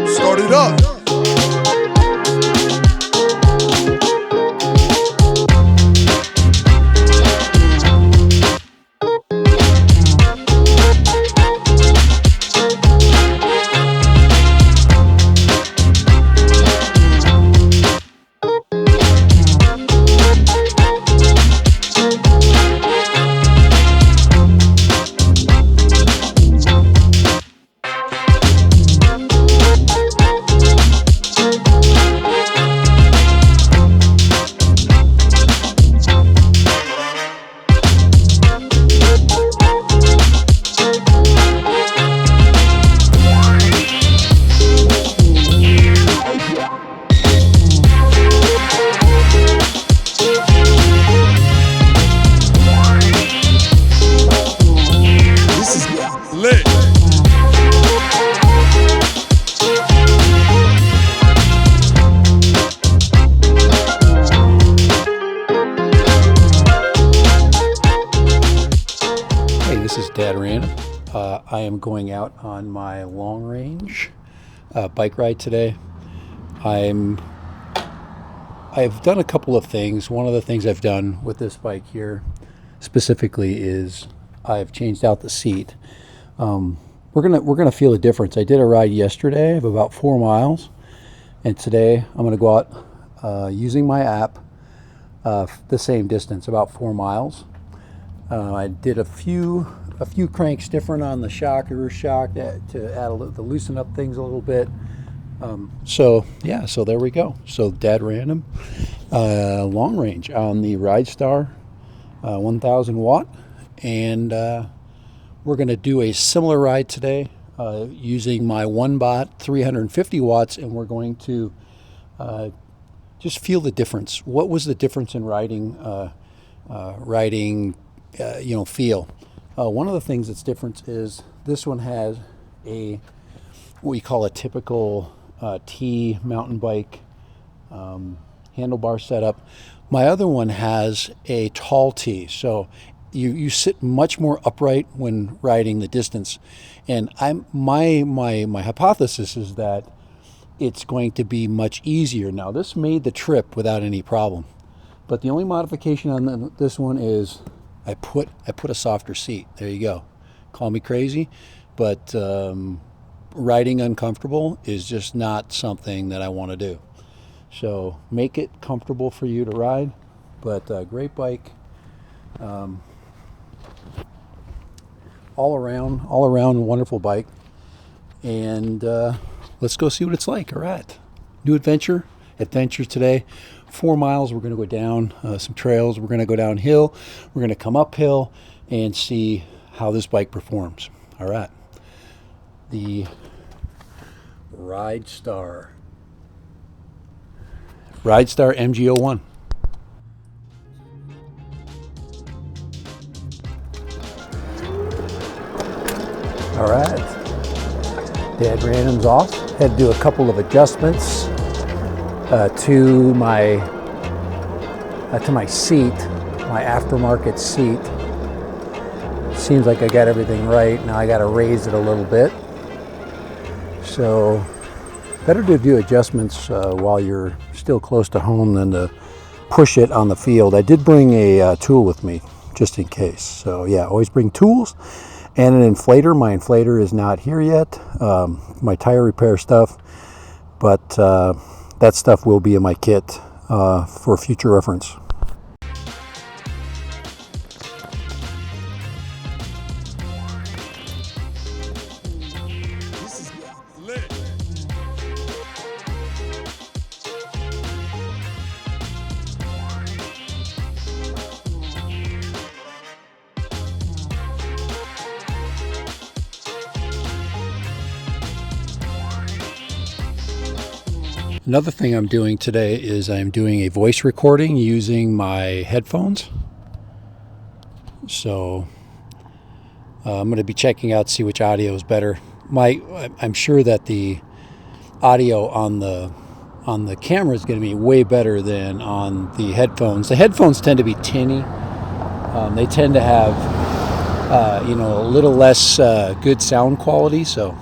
Start it up. I am going out on my long range bike ride today. I've done a couple of things. One of the things I've done with this bike here specifically is I've changed out the seat. We're gonna feel a difference. I did a ride yesterday of about 4 miles, and today I'm gonna go out using my app the same distance, about 4 miles. I did a few cranks different on the shock, the rear shock, to add to loosen up things a little bit. So there we go. So Dad Random long range on the RIDSTAR 1000 watt, and we're going to do a similar ride today using my ONEBOT 350 watts, and we're going to just feel the difference. What was the difference in riding feel? One of the things that's different is this one has what we call a typical T mountain bike handlebar setup. My other one has a tall T, so you sit much more upright when riding the distance. And my hypothesis is that it's going to be much easier. Now, this made the trip without any problem, but the only modification on this one is I put a softer seat. There you go. Call me crazy, but riding uncomfortable is just not something that I want to do. So make it comfortable for you to ride, but great bike. All around wonderful bike. And let's go see what it's like. All right. New adventure today. 4 miles. We're going to go down some trails. We're going to go downhill. We're going to come uphill and see how this bike performs. All right. The RIDSTAR MG01. All right. Dad Random's off. Had to do a couple of adjustments to my seat, my aftermarket seat. Seems like I got everything right. Now I got to raise it a little bit. So better to do adjustments while you're still close to home than to push it on the field. I did bring a tool with me just in case. So yeah, always bring tools and an inflator. My inflator is not here yet. My tire repair stuff, but that stuff will be in my kit for future reference. Another thing I'm doing today is I'm doing a voice recording using my headphones. So I'm going to be checking out, see which audio is better. I'm sure that the audio on the camera is going to be way better than on the headphones. The headphones tend to be tinny. They tend to have a little less good sound quality. So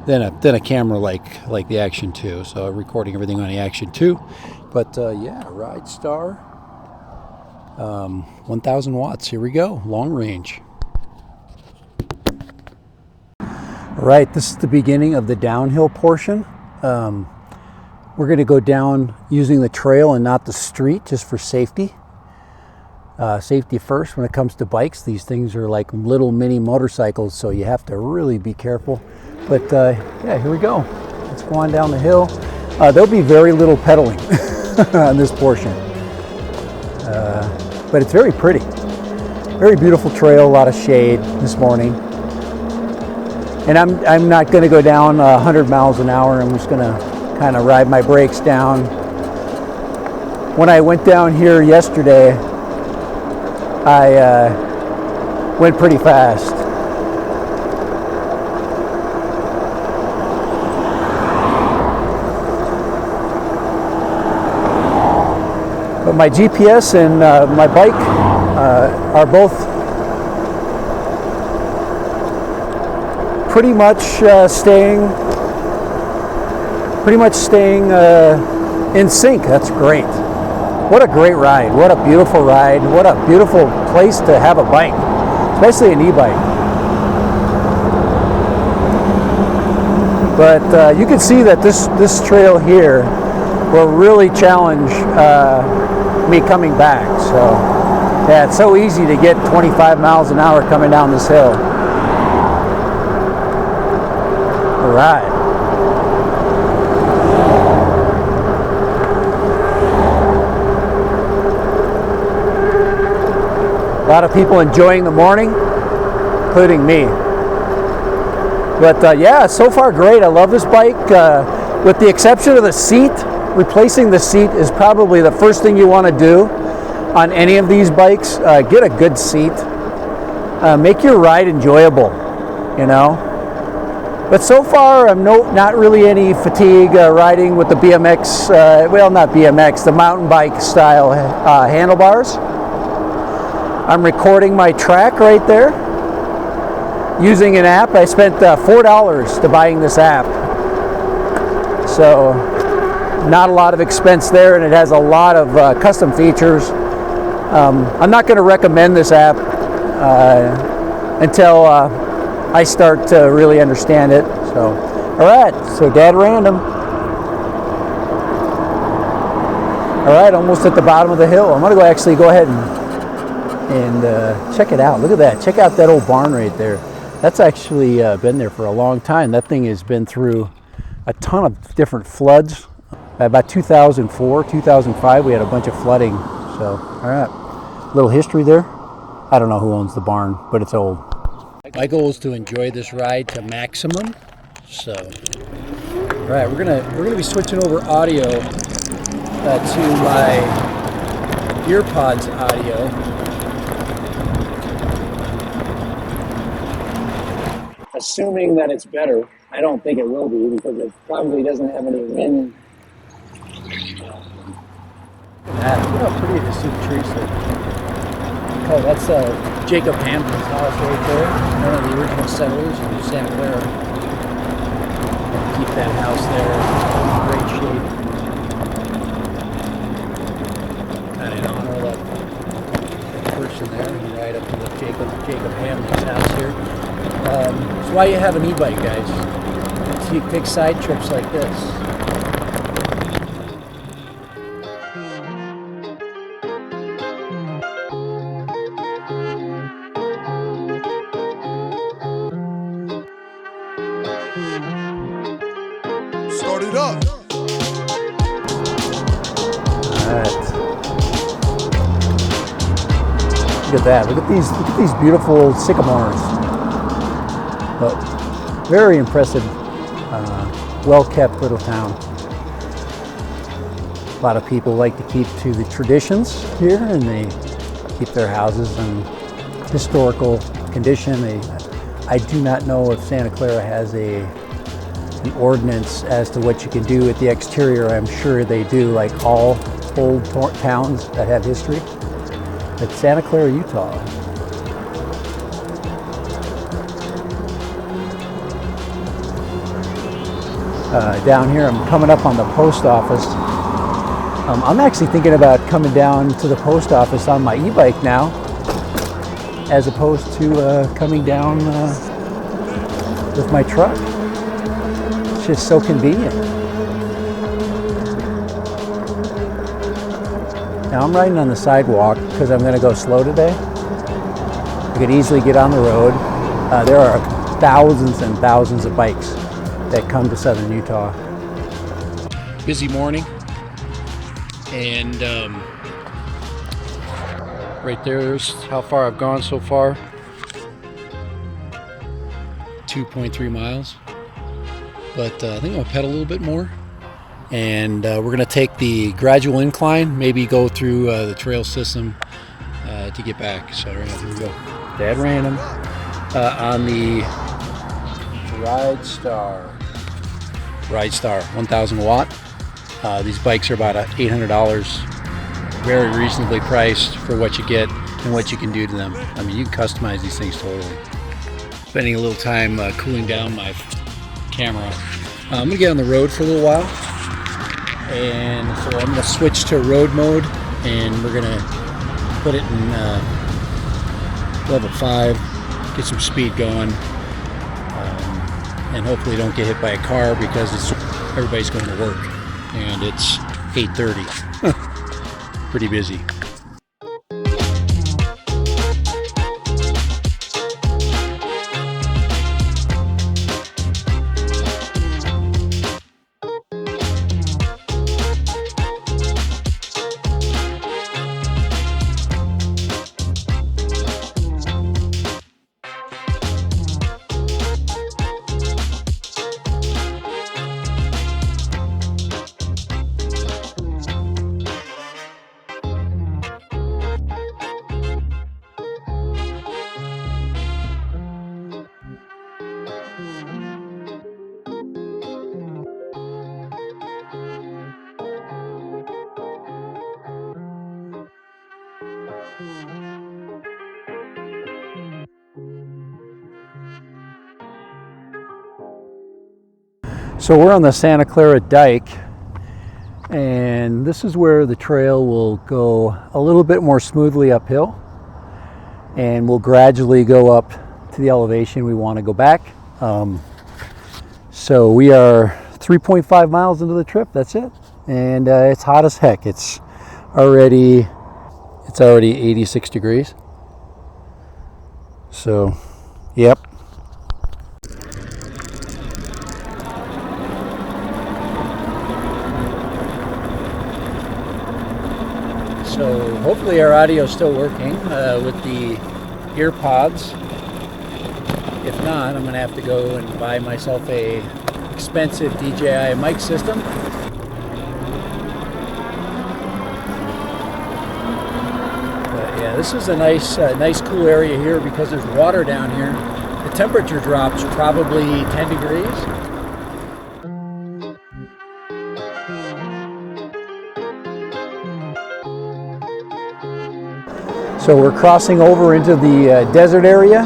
than a camera like the Action 2. So recording everything on the Action 2. But yeah, RIDSTAR 1000 watts. Here we go, long range. All right, this is the beginning of the downhill portion. We're going to go down using the trail and not the street, just for safety. Safety first when it comes to bikes. These things are like little mini motorcycles, so you have to really be careful. But yeah, here we go. Let's go on down the hill. There'll be very little pedaling on this portion. But it's very pretty. Very beautiful trail, a lot of shade this morning. And I'm not going to go down 100 miles an hour. I'm just going to kind of ride my brakes down. When I went down here yesterday, I went pretty fast. But my GPS and my bike are both pretty much staying in sync. That's great. What a great ride. What a beautiful ride. What a beautiful place to have a bike, especially an e-bike. But you can see that this trail here will really challenge me coming back. So yeah, it's so easy to get 25 miles an hour coming down this hill. All right. A lot of people enjoying the morning, including me. But yeah, so far great. I love this bike. With the exception of the seat, replacing the seat is probably the first thing you want to do on any of these bikes. Get a good seat. Make your ride enjoyable, you know. But so far, I'm not really any fatigue riding with the BMX, well, not BMX, the mountain bike style handlebars. I'm recording my track right there using an app. I spent $4 to buying this app. So not a lot of expense there, and it has a lot of custom features. I'm not going to recommend this app until I start to really understand it. So, all right, so Dad Random. All right, almost at the bottom of the hill. I'm gonna actually go ahead and check it out. Look at that. Check out that old barn right there. That's actually been there for a long time. That thing has been through a ton of different floods. About 2004, 2005, we had a bunch of flooding. So, all right, little history there. I don't know who owns the barn, but it's old. My goal is to enjoy this ride to maximum. So, all right, we're gonna be switching over audio to my EarPods audio. Assuming that it's better. I don't think it will be because it probably doesn't have any wind. Look at that. Look how pretty it is to the trees there. Oh, that's Jacob Hampton's house right there. One of the original settlers in Santa Clara. Keep that house there in great shape. Kind of in honor of that person there. You ride up to the Jacob Hampton's house here. That's why you have an e-bike, guys. So you take side trips like this. Start it up. Alright. Look at that. Look at these beautiful sycamores. But very impressive, well-kept little town. A lot of people like to keep to the traditions here, and they keep their houses in historical condition. I do not know if Santa Clara has an ordinance as to what you can do at the exterior. I'm sure they do, like all old towns that have history. But Santa Clara, Utah. Down here, I'm coming up on the post office. I'm actually thinking about coming down to the post office on my e-bike now, as opposed to coming down with my truck. It's just so convenient. Now I'm riding on the sidewalk because I'm going to go slow today. I could easily get on the road. There are thousands and thousands of bikes that come to southern Utah. Busy morning, and right there's how far I've gone so far. 2.3 miles. But I think I'm gonna pedal a little bit more, and we're gonna take the gradual incline, maybe go through the trail system to get back. So right, here we go. Dead random on the RIDSTAR 1000 watt. These bikes are about $800, very reasonably priced for what you get and what you can do to them. I mean, you can customize these things totally. Spending a little time cooling down my camera. I'm gonna get on the road for a little while, and so I'm gonna switch to road mode, and we're gonna put it in level 5, get some speed going, and hopefully don't get hit by a car because everybody's going to work, and it's 8:30. Pretty busy. So we're on the Santa Clara Dike, and this is where the trail will go a little bit more smoothly uphill, and we'll gradually go up to the elevation we want to go back. So we are 3.5 miles into the trip, that's it, and it's hot as heck. It's already 86 degrees. So, yep. So hopefully our audio is still working with the ear pods. If not, I'm going to have to go and buy myself a expensive DJI mic system. But yeah, this is a nice cool area here because there's water down here. The temperature drops probably 10 degrees. So we're crossing over into the desert area.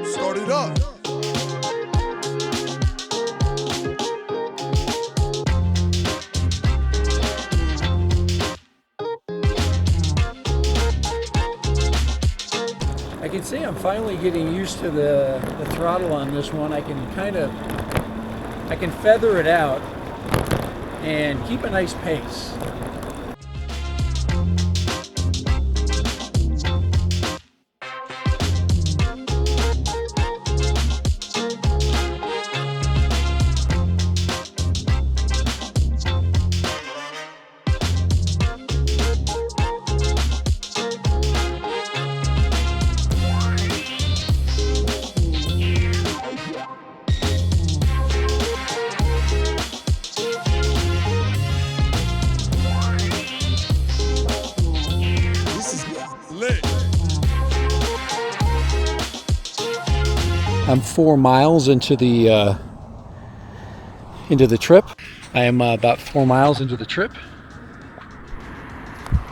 Start it up. I can see I'm finally getting used to the throttle on this one. I can feather it out and keep a nice pace. I'm 4 miles into the trip. I am about 4 miles into the trip.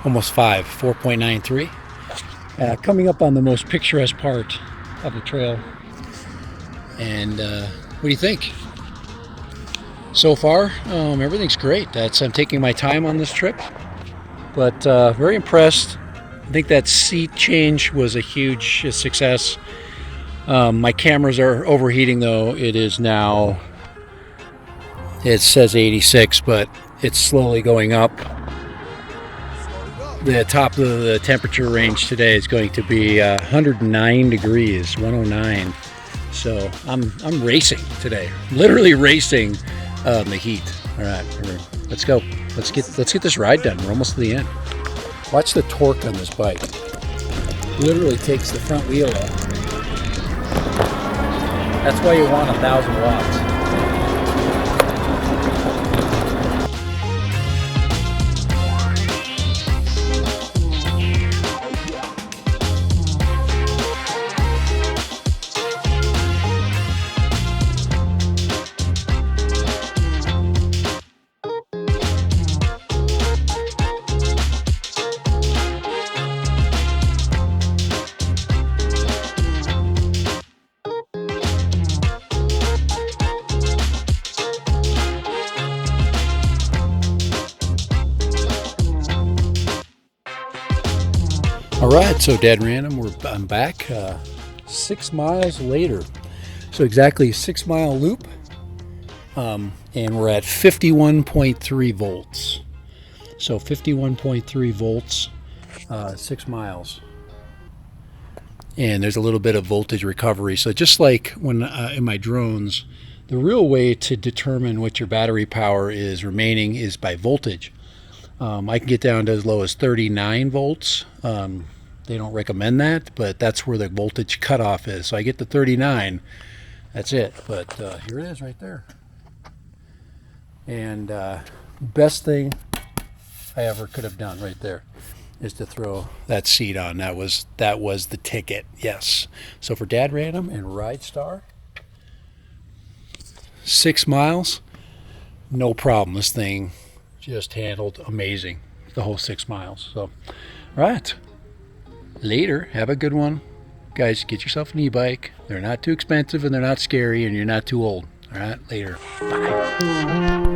Almost 5, 4.93. Coming up on the most picturesque part of the trail. And what do you think? So far, everything's great. I'm taking my time on this trip, but very impressed. I think that seat change was a huge success. My cameras are overheating though. It is now, it says 86, but it's slowly going up. The top of the temperature range today is going to be 109 degrees, 109. So I'm racing today, literally racing the heat. All right, let's go. Let's get this ride done. We're almost to the end. Watch the torque on this bike. Literally takes the front wheel up. That's why you want 1,000 watts. All right, so dead random. I'm back 6 miles later. So exactly a 6 mile loop, and we're at 51.3 volts. So 51.3 volts, 6 miles. And there's a little bit of voltage recovery. So just like when in my drones, the real way to determine what your battery power is remaining is by voltage. I can get down to as low as 39 volts. They don't recommend that, but that's where the voltage cutoff is. So I get to 39, that's it. But here it is right there. And best thing I ever could have done right there is to throw that seat on. That was the ticket, yes. So for Dad Random and RIDSTAR, 6 miles, no problem. This thing just handled amazing the whole 6 miles. So, all right, later. Have a good one, guys. Get yourself an e-bike. They're not too expensive and they're not scary, and you're not too old. All right, later. Bye.